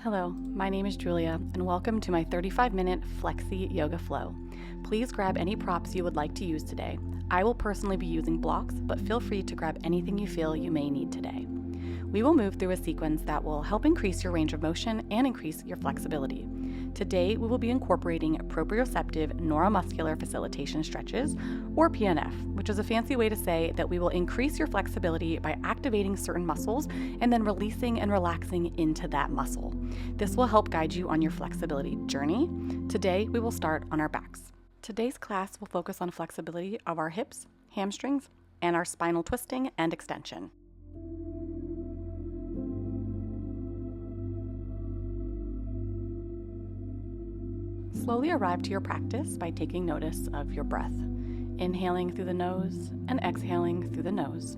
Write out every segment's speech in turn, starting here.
Hello, my name is Julia, and welcome to my 35-minute Flexi Yoga Flow. Please grab any props you would like to use today. I will personally be using blocks, but feel free to grab anything you feel you may need today. We will move through a sequence that will help increase your range of motion and increase your flexibility. Today, we will be incorporating proprioceptive neuromuscular facilitation stretches, or PNF, which is a fancy way to say that we will increase your flexibility by activating certain muscles and then releasing and relaxing into that muscle. This will help guide you on your flexibility journey. Today, we will start on our backs. Today's class will focus on flexibility of our hips, hamstrings, and our spinal twisting and extension. Slowly arrive to your practice by taking notice of your breath, inhaling through the nose and exhaling through the nose.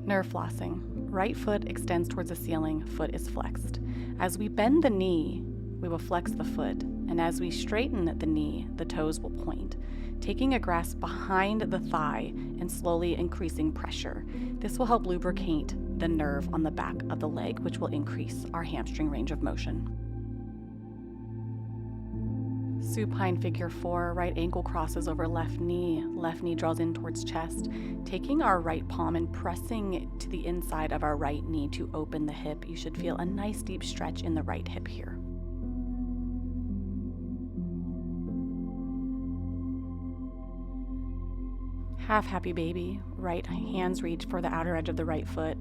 Nerve flossing. Right foot extends towards the ceiling, foot is flexed. As we bend the knee, we will flex the foot, and as we straighten the knee, the toes will point, taking a grasp behind the thigh and slowly increasing pressure. This will help lubricate the nerve on the back of the leg, which will increase our hamstring range of motion. Supine figure 4, right ankle crosses over left knee draws in towards chest, taking our right palm and pressing to the inside of our right knee to open the hip. You should feel a nice deep stretch in the right hip here. Half happy baby, right hands reach for the outer edge of the right foot.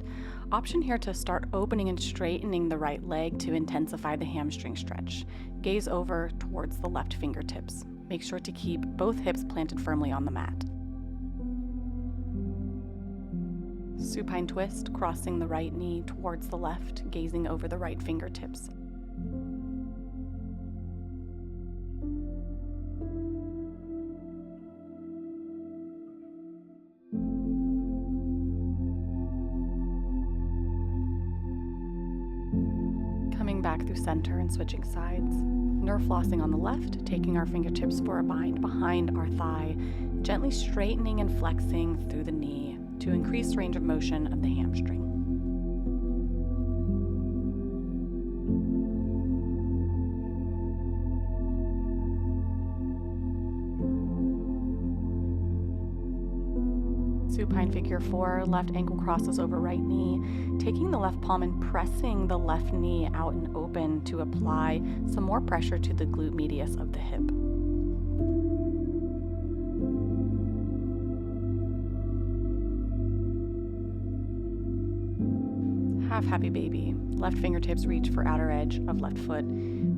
Option here to start opening and straightening the right leg to intensify the hamstring stretch. Gaze over towards the left fingertips. Make sure to keep both hips planted firmly on the mat. Supine twist, crossing the right knee towards the left, gazing over the right fingertips. Coming back through center and switching sides. Nerve flossing on the left, taking our fingertips for a bind behind our thigh, gently straightening and flexing through the knee to increase range of motion of the hamstring. Supine figure 4, left ankle crosses over right knee, taking the left palm and pressing the left knee out and open to apply some more pressure to the glute medius of the hip. Half happy baby, left fingertips reach for outer edge of left foot,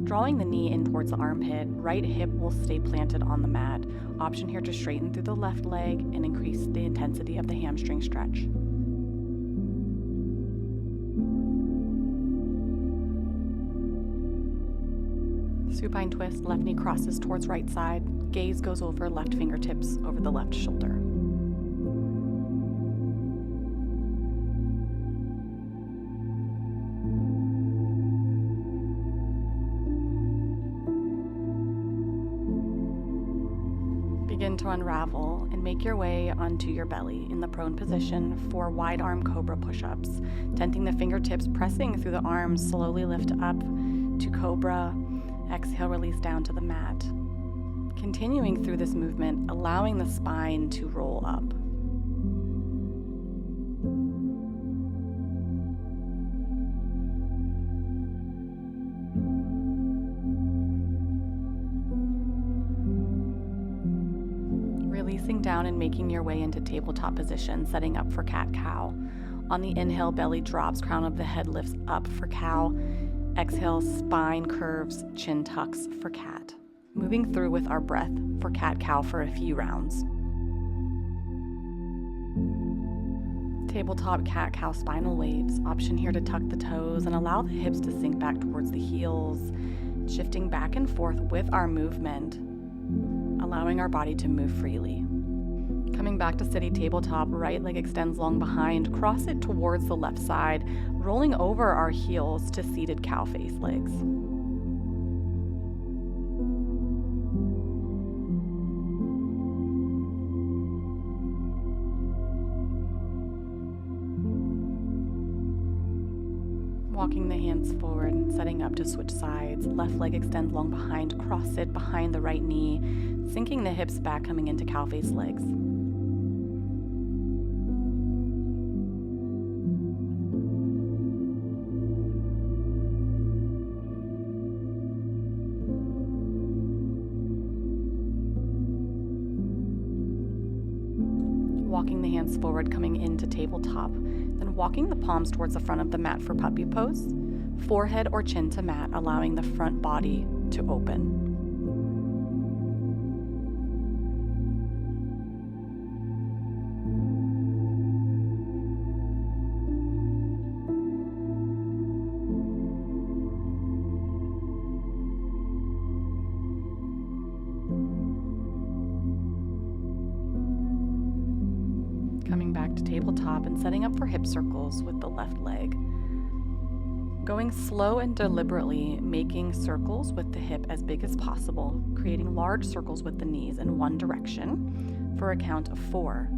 drawing the knee in towards the armpit. Right hip will stay planted on the mat. Option here to straighten through the left leg and increase the intensity of the hamstring stretch. Supine twist, left knee crosses towards right side. Gaze goes over left fingertips over the left shoulder. Begin to unravel and make your way onto your belly in the prone position for wide arm cobra push-ups. Tenting the fingertips, pressing through the arms, slowly lift up to cobra. Exhale, release down to the mat. Continuing through this movement, allowing the spine to roll up. Releasing down and making your way into tabletop position, setting up for cat-cow. On the inhale, belly drops, crown of the head lifts up for cow. Exhale, spine curves, chin tucks for cat. Moving through with our breath for cat-cow for a few rounds. Tabletop cat-cow spinal waves. Option here to tuck the toes and allow the hips to sink back towards the heels, shifting back and forth with our movement, allowing our body to move freely. Coming back to sitting tabletop, right leg extends long behind, cross it towards the left side, rolling over our heels to seated cow face legs. Walking the hands forward, setting up to switch sides. Left leg extends long behind, cross it behind the right knee, sinking the hips back, coming into cow face legs. Walking the hands forward, coming into tabletop, then walking the palms towards the front of the mat for puppy pose, forehead or chin to mat, allowing the front body to open. Coming back to tabletop and setting up for hip circles with the left leg. Going slow and deliberately, making circles with the hip as big as possible, creating large circles with the knees in one direction for a count of 4.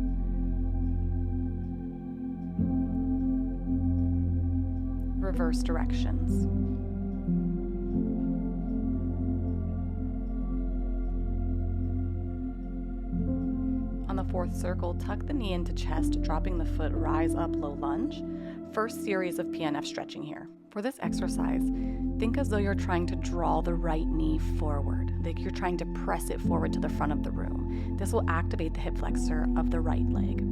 Reverse directions. On the 4th circle, tuck the knee into chest, dropping the foot, rise up, low lunge. First series of PNF stretching here. For this exercise, think as though you're trying to draw the right knee forward, like you're trying to press it forward to the front of the room. This will activate the hip flexor of the right leg.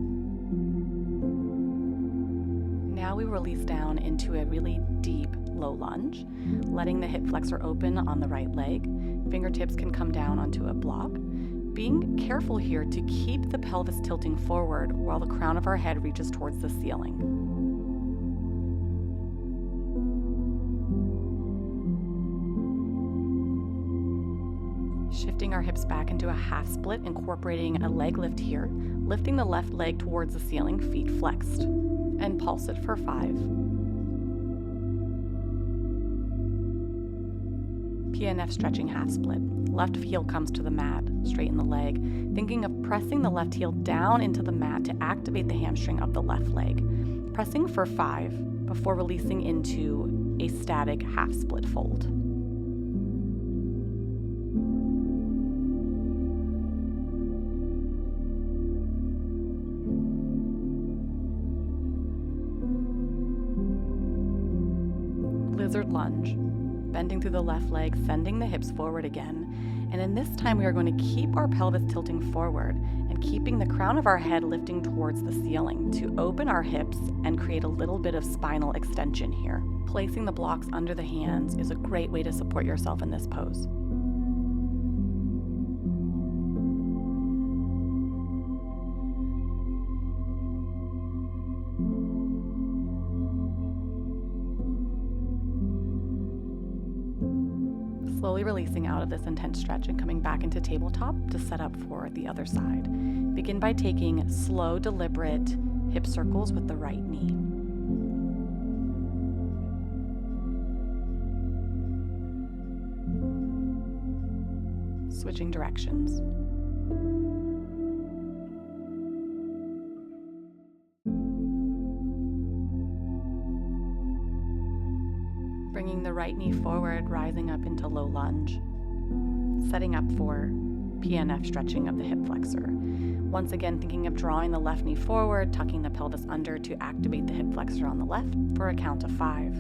Now we release down into a really deep low lunge, letting the hip flexor open on the right leg. Fingertips can come down onto a block. Being careful here to keep the pelvis tilting forward while the crown of our head reaches towards the ceiling. Shifting our hips back into a half split, incorporating a leg lift here, lifting the left leg towards the ceiling, feet flexed, and pulse it for 5. PNF stretching half split. Left heel comes to the mat, straighten the leg, thinking of pressing the left heel down into the mat to activate the hamstring of the left leg. Pressing for 5 before releasing into a static half split fold. Lizard lunge. Bending through the left leg, sending the hips forward again. And in this time, we are going to keep our pelvis tilting forward and keeping the crown of our head lifting towards the ceiling to open our hips and create a little bit of spinal extension here. Placing the blocks under the hands is a great way to support yourself in this pose. Slowly releasing out of this intense stretch and coming back into tabletop to set up for the other side. Begin by taking slow, deliberate hip circles with the right knee. Switching directions. Bringing the right knee forward, rising up into low lunge. Setting up for PNF stretching of the hip flexor. Once again, thinking of drawing the left knee forward, tucking the pelvis under to activate the hip flexor on the left for a count of 5.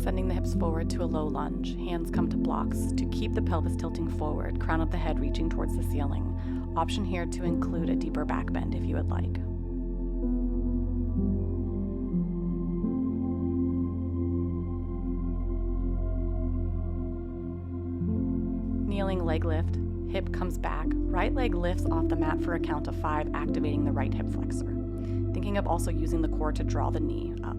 Sending the hips forward to a low lunge. Hands come to blocks to keep the pelvis tilting forward, crown of the head reaching towards the ceiling. Option here to include a deeper back bend if you would like. Kneeling leg lift, hip comes back, right leg lifts off the mat for a count of 5, activating the right hip flexor. Thinking of also using the core to draw the knee up.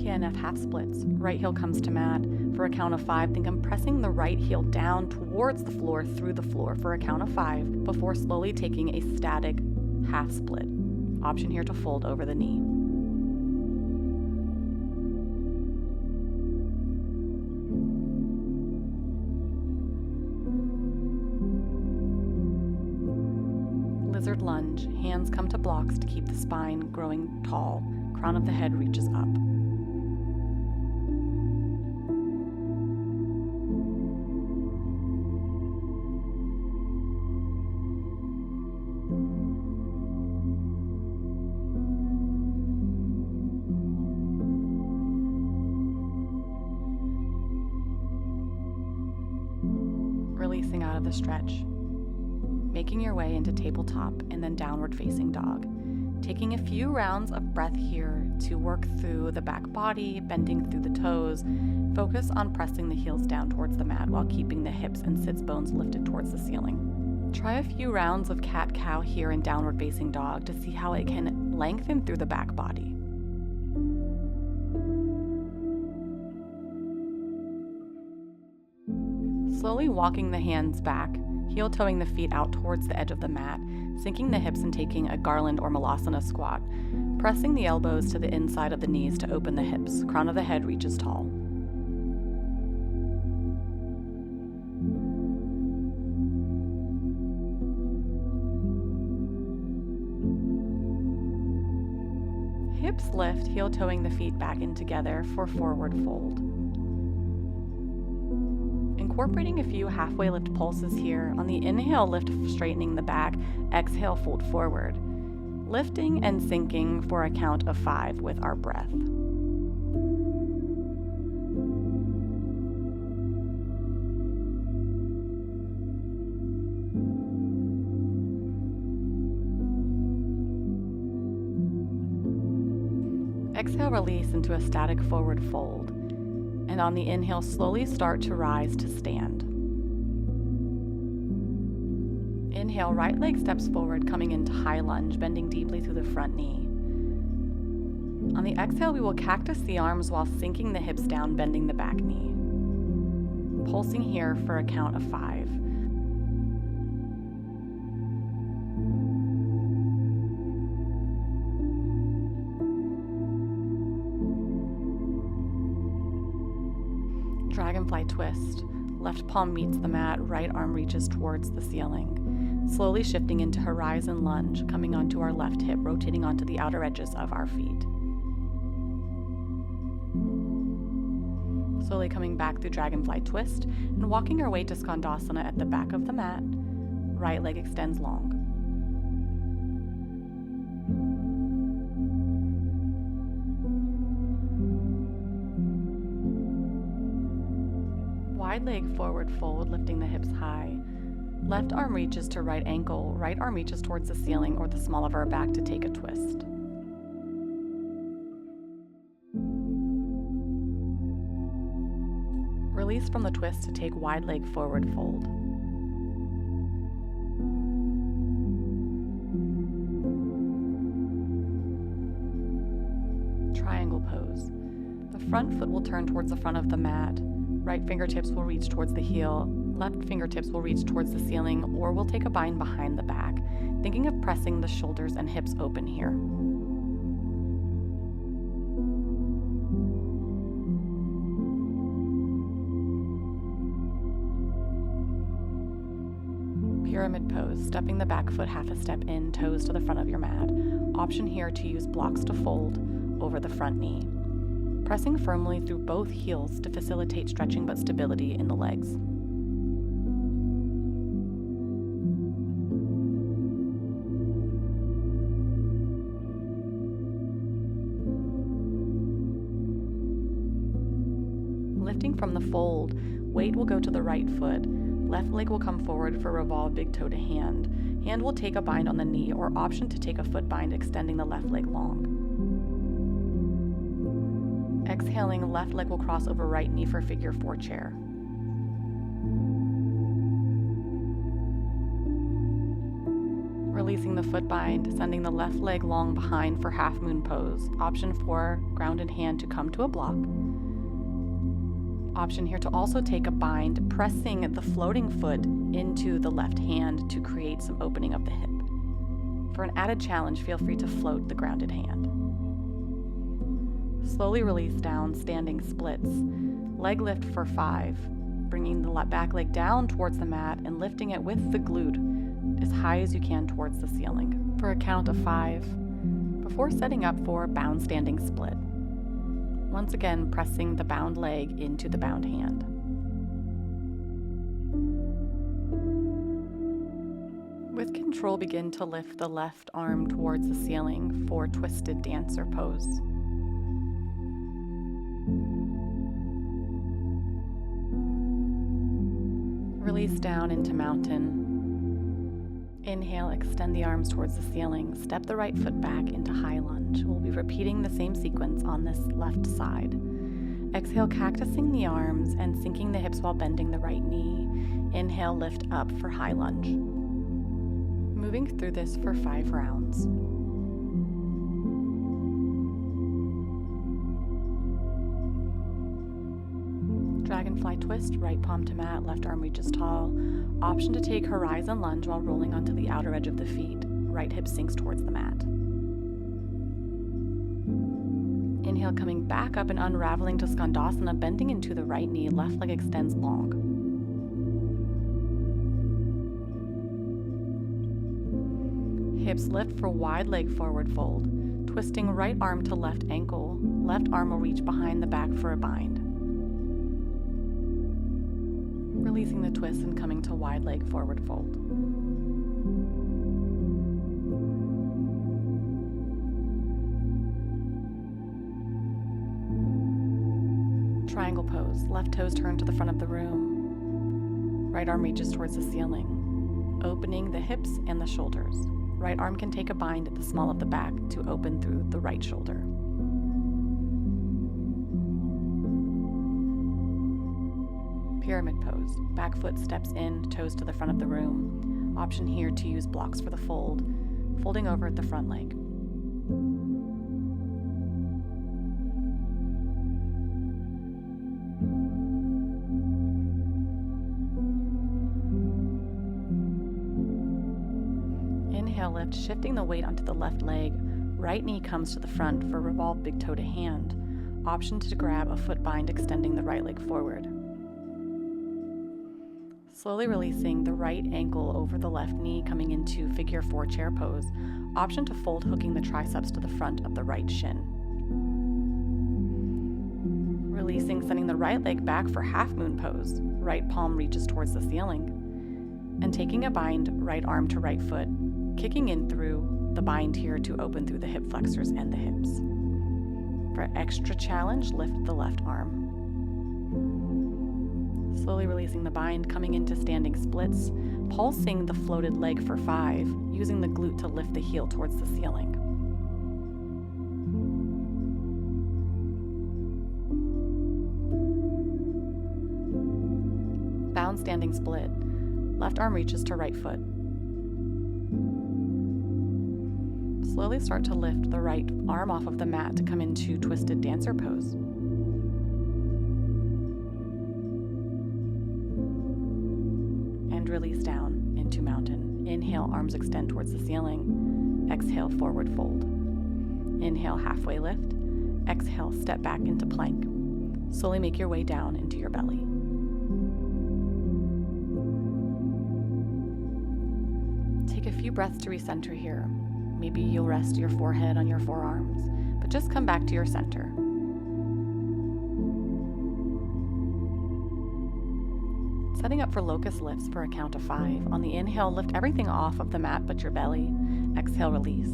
PNF half splits, right heel comes to mat for a count of 5. Think I'm pressing the right heel down towards the floor through the floor for a count of 5 before slowly taking a static half split. Option here to fold over the knee. Lizard lunge, hands hands come to blocks to keep the spine growing tall. Crown of the head reaches up. Releasing out of the stretch. Making your way into tabletop and then downward facing dog. Taking a few rounds of breath here to work through the back body, bending through the toes. Focus on pressing the heels down towards the mat while keeping the hips and sits bones lifted towards the ceiling. Try a few rounds of cat-cow here in downward facing dog to see how it can lengthen through the back body. Slowly walking the hands back, heel-toeing the feet out towards the edge of the mat, sinking the hips and taking a garland or malasana squat. Pressing the elbows to the inside of the knees to open the hips. Crown of the head reaches tall. Hips lift, heel-toeing the feet back in together for forward fold. Incorporating a few halfway lift pulses here. On the inhale, lift, straightening the back. Exhale, fold forward. Lifting and sinking for a count of 5 with our breath. Exhale, release into a static forward fold. And on the inhale, slowly start to rise to stand. Inhale, right leg steps forward, coming into high lunge, bending deeply through the front knee. On the exhale, we will cactus the arms while sinking the hips down, bending the back knee. Pulsing here for a count of 5. Dragonfly twist. Left palm meets the mat, right arm reaches towards the ceiling. Slowly shifting into horizon lunge, coming onto our left hip, rotating onto the outer edges of our feet. Slowly coming back through dragonfly twist and walking our way to skandasana at the back of the mat. Right leg extends long. Wide leg forward fold, lifting the hips high. Left arm reaches to right ankle, right arm reaches towards the ceiling or the small of our back to take a twist. Release from the twist to take wide leg forward fold. Triangle pose. The front foot will turn towards the front of the mat. Right fingertips will reach towards the heel, left fingertips will reach towards the ceiling, or we'll take a bind behind the back, thinking of pressing the shoulders and hips open here. Pyramid pose, stepping the back foot half a step in, toes to the front of your mat. Option here to use blocks to fold over the front knee. Pressing firmly through both heels to facilitate stretching but stability in the legs. Lifting from the fold, weight will go to the right foot. Left leg will come forward for revolve big toe to hand. Hand will take a bind on the knee or option to take a foot bind extending the left leg long. Exhaling, left leg will cross over right knee for figure 4 chair. Releasing the foot bind, sending the left leg long behind for half moon pose. Option 4, grounded hand to come to a block. Option here to also take a bind, pressing the floating foot into the left hand to create some opening of the hip. For an added challenge, feel free to float the grounded hand. Slowly release down, standing splits. Leg lift for 5, bringing the back leg down towards the mat and lifting it with the glute as high as you can towards the ceiling for a count of 5 before setting up for bound standing split. Once again, pressing the bound leg into the bound hand. With control, begin to lift the left arm towards the ceiling for twisted dancer pose. Release down into mountain. Inhale, extend the arms towards the ceiling. Step the right foot back into high lunge. We'll be repeating the same sequence on this left side. Exhale, cactusing the arms and sinking the hips while bending the right knee. Inhale, lift up for high lunge. Moving through this for 5 rounds. Dragonfly twist, right palm to mat, left arm reaches tall. Option to take horizon lunge while rolling onto the outer edge of the feet. Right hip sinks towards the mat. Inhale, coming back up and unraveling to Skandasana, bending into the right knee, left leg extends long. Hips lift for wide leg forward fold. Twisting right arm to left ankle, left arm will reach behind the back for a bind. Releasing the twist and coming to wide leg forward fold. Triangle pose. Left toes turn to the front of the room. Right arm reaches towards the ceiling, opening the hips and the shoulders. Right arm can take a bind at the small of the back to open through the right shoulder. Pyramid pose. Back foot steps in, toes to the front of the room. Option here to use blocks for the fold, folding over at the front leg. Inhale, lift, shifting the weight onto the left leg. Right knee comes to the front for revolve big toe to hand. Option to grab a foot bind, extending the right leg forward. Slowly releasing the right ankle over the left knee, coming into figure 4 chair pose. Option to fold, hooking the triceps to the front of the right shin. Releasing, sending the right leg back for half moon pose. Right palm reaches towards the ceiling. And taking a bind, right arm to right foot, kicking in through the bind here to open through the hip flexors and the hips. For extra challenge, lift the left arm. Slowly releasing the bind, coming into standing splits, pulsing the floated leg for 5, using the glute to lift the heel towards the ceiling. Bound standing split. Left arm reaches to right foot. Slowly start to lift the right arm off of the mat to come into twisted dancer pose. And release down into mountain. Inhale, arms extend towards the ceiling. Exhale, forward fold. Inhale, halfway lift. Exhale, step back into plank. Slowly make your way down into your belly. Take a few breaths to recenter here. Maybe you'll rest your forehead on your forearms, but just come back to your center. Setting up for locust lifts for a count of 5. On the inhale, lift everything off of the mat but your belly. Exhale, release.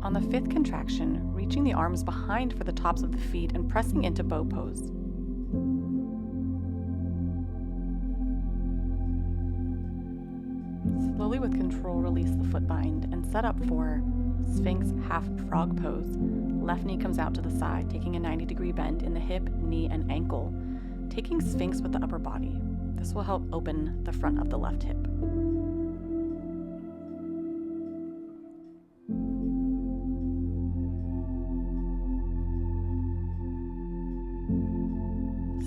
On the 5th contraction, reaching the arms behind for the tops of the feet and pressing into bow pose. Slowly with control, release the foot bind and set up for Sphinx half frog pose. Left knee comes out to the side, taking a 90-degree bend in the hip, knee, and ankle. Taking Sphinx with the upper body. This will help open the front of the left hip.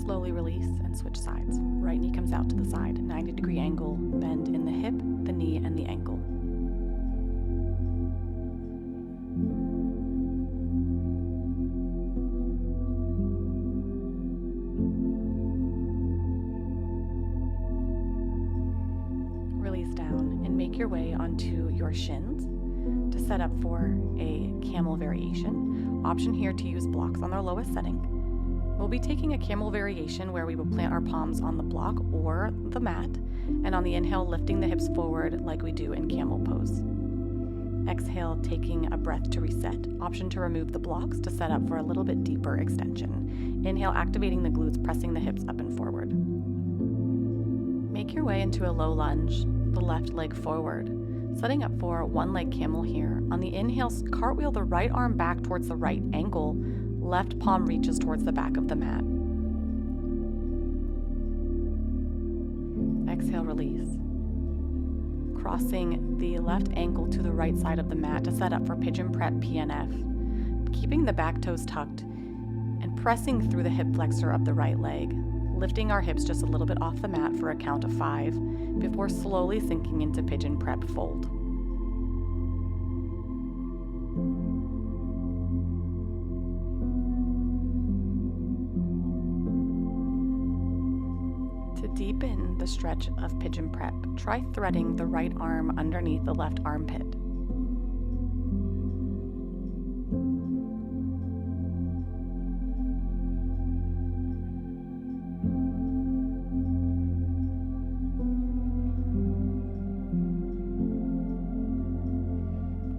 Slowly release and switch sides. Right knee comes out to the side, 90-degree angle, bend in the hip, the knee, and the ankle. make your way onto your shins to set up for a camel variation. Option here to use blocks on their lowest setting. We'll be taking a camel variation where we will plant our palms on the block or the mat, and on the inhale, lifting the hips forward like we do in camel pose. Exhale, taking a breath to reset. Option to remove the blocks to set up for a little bit deeper extension. Inhale, activating the glutes, pressing the hips up and forward. Make your way into a low lunge, the left leg forward, setting up for one leg camel here. On the inhale, cartwheel the right arm back towards the right ankle. Left palm reaches towards the back of the mat. Exhale, release. Crossing the left ankle to the right side of the mat to set up for pigeon prep PNF. Keeping the back toes tucked and pressing through the hip flexor of the right leg. Lifting our hips just a little bit off the mat for a count of 5 before slowly sinking into pigeon prep fold. To deepen the stretch of pigeon prep, try threading the right arm underneath the left armpit.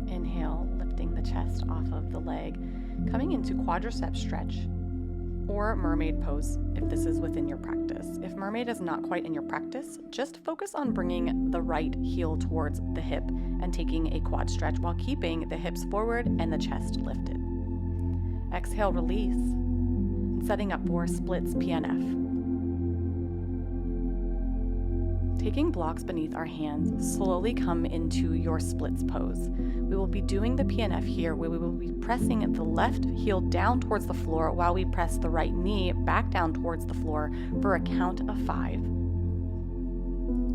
Inhale, lifting the chest off of the leg, coming into quadricep stretch or mermaid pose if this is within your practice. If mermaid is not quite in your practice, just focus on bringing the right heel towards the hip and taking a quad stretch while keeping the hips forward and the chest lifted. Exhale, release, and setting up for splits PNF. Taking blocks beneath our hands, slowly come into your splits pose. We will be doing the PNF here where we will be pressing the left heel down towards the floor while we press the right knee back down towards the floor for a count of 5.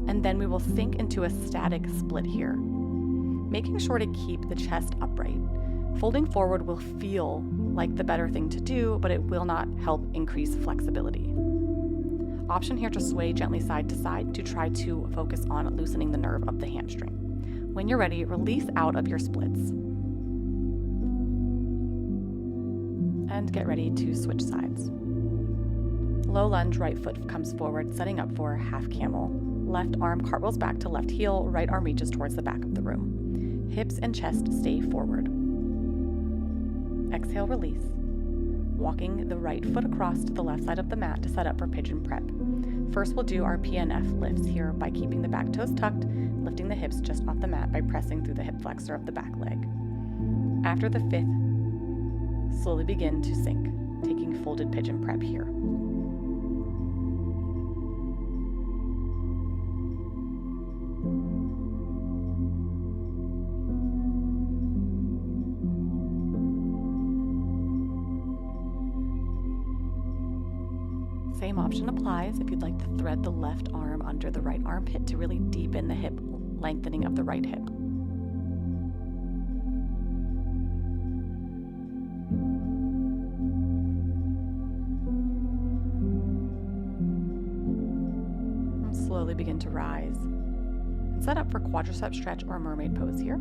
And then we will sink into a static split here, making sure to keep the chest upright. Folding forward will feel like the better thing to do, but it will not help increase flexibility. Option here to sway gently side to side to try to focus on loosening the nerve of the hamstring. When you're ready, release out of your splits. And get ready to switch sides. Low lunge, right foot comes forward, setting up for half camel. Left arm cartwheels back to left heel, right arm reaches towards the back of the room. Hips and chest stay forward. Exhale, release. Walking the right foot across to the left side of the mat to set up for pigeon prep. First, we'll do our PNF lifts here by keeping the back toes tucked, lifting the hips just off the mat by pressing through the hip flexor of the back leg. After the 5th, slowly begin to sink, taking folded pigeon prep here. Same option applies if you'd like to thread the left arm under the right armpit to really deepen the hip lengthening of the right hip. And slowly begin to rise and set up for quadricep stretch or mermaid pose here.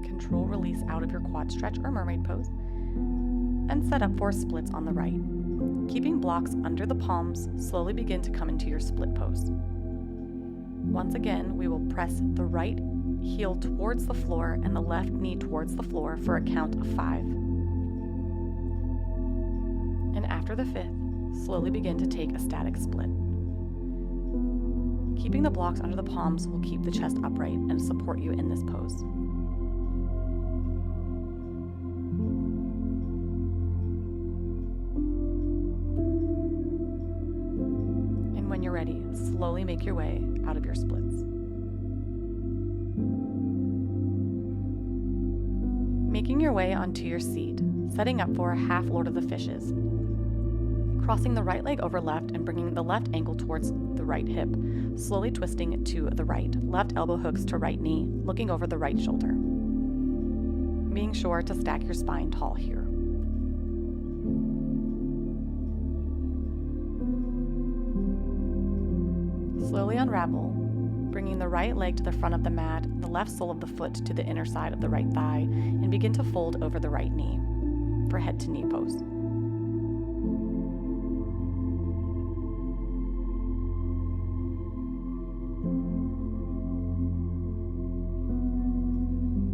Control, release out of your quad stretch or mermaid pose and set up for splits on the right. Keeping blocks under the palms, slowly begin to come into your split pose. Once again, we will press the right heel towards the floor and the left knee towards the floor for a count of 5. And after the 5th, slowly begin to take a static split. Keeping the blocks under the palms will keep the chest upright and support you in this pose. When you're ready, slowly make your way out of your splits. Making your way onto your seat, setting up for half Lord of the Fishes. Crossing the right leg over left and bringing the left ankle towards the right hip, slowly twisting to the right. Left elbow hooks to right knee, looking over the right shoulder. being sure to stack your spine tall here. Slowly unravel, bringing the right leg to the front of the mat, the left sole of the foot to the inner side of the right thigh, and begin to fold over the right knee for head to knee pose.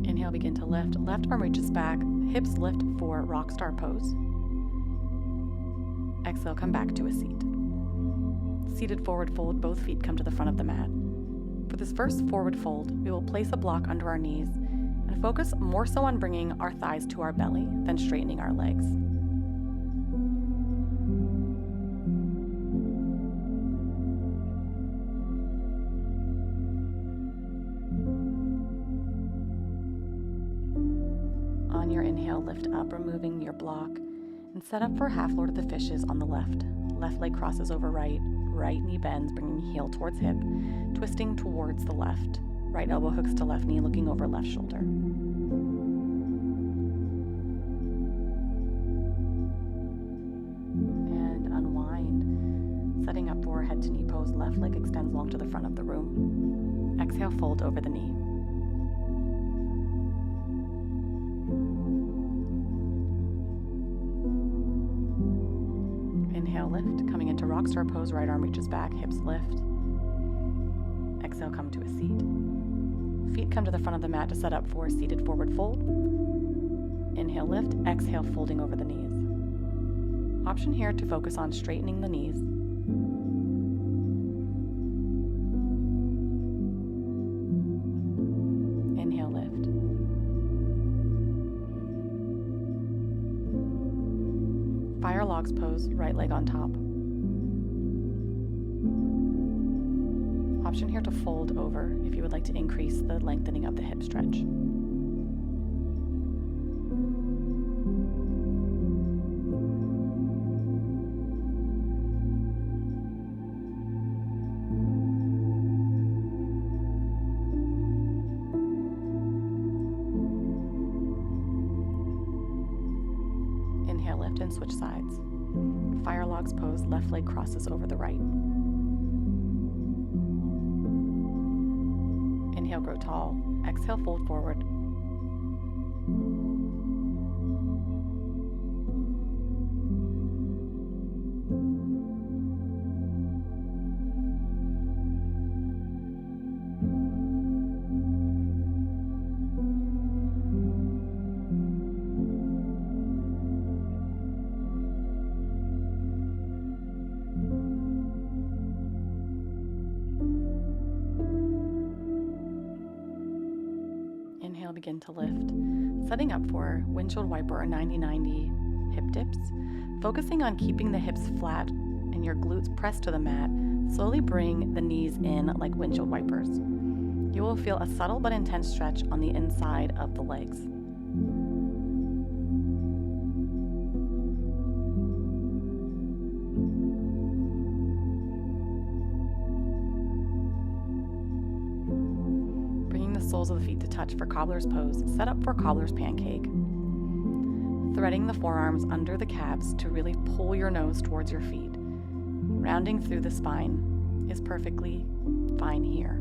Inhale, begin to lift. Left arm reaches back, hips lift for rock star pose. Exhale, come back to a seat. Seated forward fold, both feet come to the front of the mat. For this first forward fold, we will place a block under our knees and focus more so on bringing our thighs to our belly than straightening our legs. On your inhale, lift up, removing your block, and set up for half Lord of the Fishes on the left. Left leg crosses over right, right knee bends, bringing heel towards hip, twisting towards the left. Right elbow hooks to left knee, looking over left shoulder. And unwind, setting up for head to knee pose. Left leg extends long to the front of the room. Exhale, fold over the knee. Inhale, lift. Coming into rock star pose, right arm reaches back, hips lift. Exhale, come to a seat. Feet come to the front of the mat to set up for seated forward fold. Inhale, lift. Exhale, folding over the knees. Option here to focus on straightening the knees. Inhale, lift. Fire logs pose, right leg on top. Option here to fold over if you would like to increase the lengthening of the hip stretch. Inhale, lift and switch sides. Fire logs pose, left leg crosses over the right. Inhale, grow tall. Exhale, fold forward. Inhale, begin to lift. Setting up for windshield wiper or 90-90 hip dips. Focusing on keeping the hips flat and your glutes pressed to the mat, slowly bring the knees in like windshield wipers. You will feel a subtle but intense stretch on the inside of the legs. Soles of the feet to touch for cobbler's pose. Set up for cobbler's pancake. Threading the forearms under the calves to really pull your nose towards your feet. Rounding through the spine is perfectly fine here.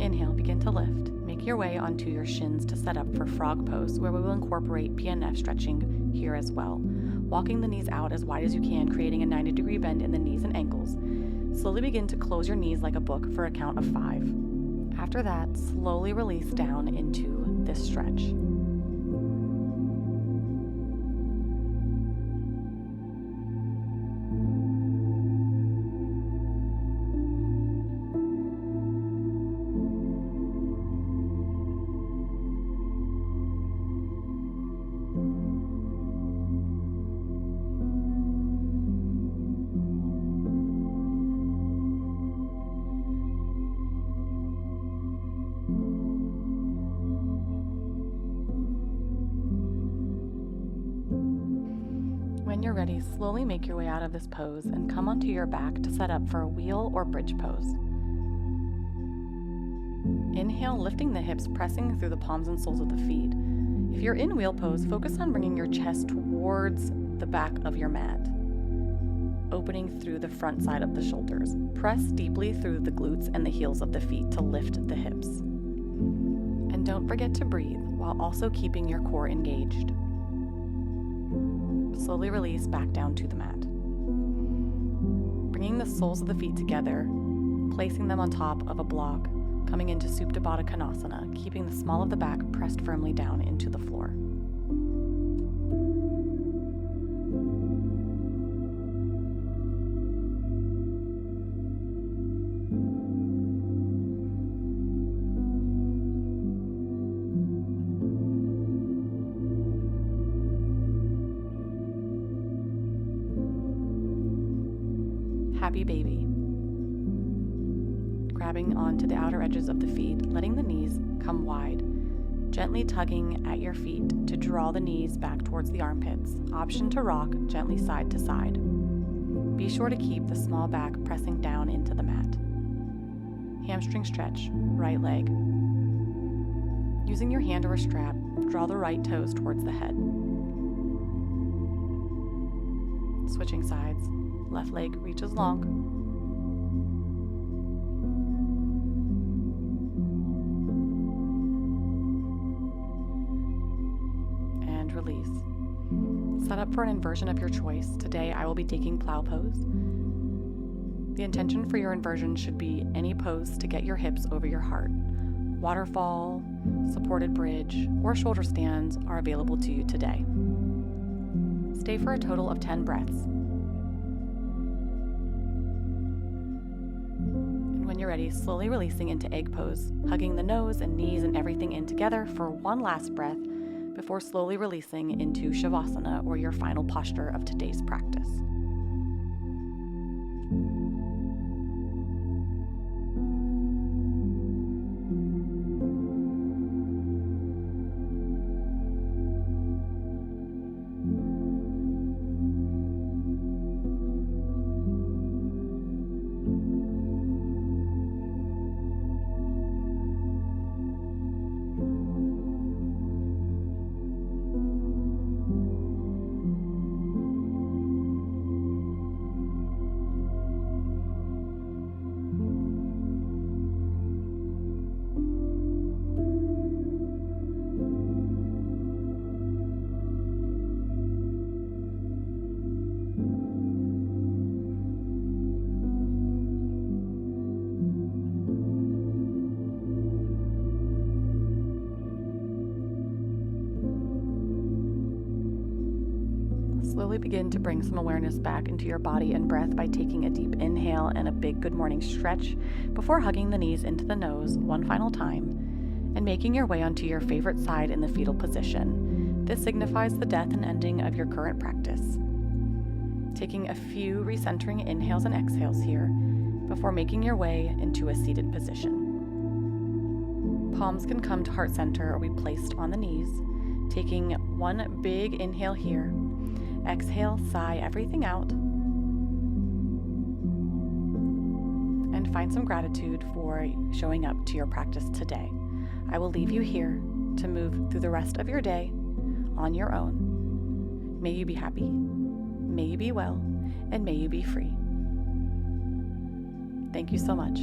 Inhale, begin to lift. Make your way onto your shins to set up for frog pose, where we will incorporate PNF stretching here as well. Walking the knees out as wide as you can, creating a 90-degree bend in the knees and ankles. Slowly begin to close your knees like a book for a count of 5. After that, slowly release down into this stretch. When you're ready, slowly make your way out of this pose and come onto your back to set up for a wheel or bridge pose. Inhale, lifting the hips, pressing through the palms and soles of the feet. If you're in wheel pose, focus on bringing your chest towards the back of your mat, opening through the front side of the shoulders. Press deeply through the glutes and the heels of the feet to lift the hips. And don't forget to breathe while also keeping your core engaged. Slowly release back down to the mat. Bringing the soles of the feet together, placing them on top of a block, coming into Supta Baddha Konasana, keeping the small of the back pressed firmly down into the floor. Happy baby. Grabbing onto the outer edges of the feet, letting the knees come wide, gently tugging at your feet to draw the knees back towards the armpits. Option to rock gently side to side. Be sure to keep the small back pressing down into the mat. Hamstring stretch, right leg. Using your hand or a strap, draw the right toes towards the head. Switching sides, left leg reaches long. Release. Set up for an inversion of your choice. Today I will be taking plow pose. The intention for your inversion should be any pose to get your hips over your heart. Waterfall, supported bridge, or shoulder stands are available to you today. Stay for a total of 10 breaths. And when you're ready, slowly releasing into egg pose, hugging the nose and knees and everything in together for one last breath, before slowly releasing into Shavasana, or your final posture of today's practice. Slowly begin to bring some awareness back into your body and breath by taking a deep inhale and a big good morning stretch before hugging the knees into the nose one final time and making your way onto your favorite side in the fetal position. This signifies the death and ending of your current practice. Taking a few recentering inhales and exhales here before making your way into a seated position. Palms can come to heart center or be placed on the knees. Taking one big inhale here. Exhale, sigh everything out, and find some gratitude for showing up to your practice today. I will leave you here to move through the rest of your day on your own. May you be happy, may you be well, and may you be free. Thank you so much.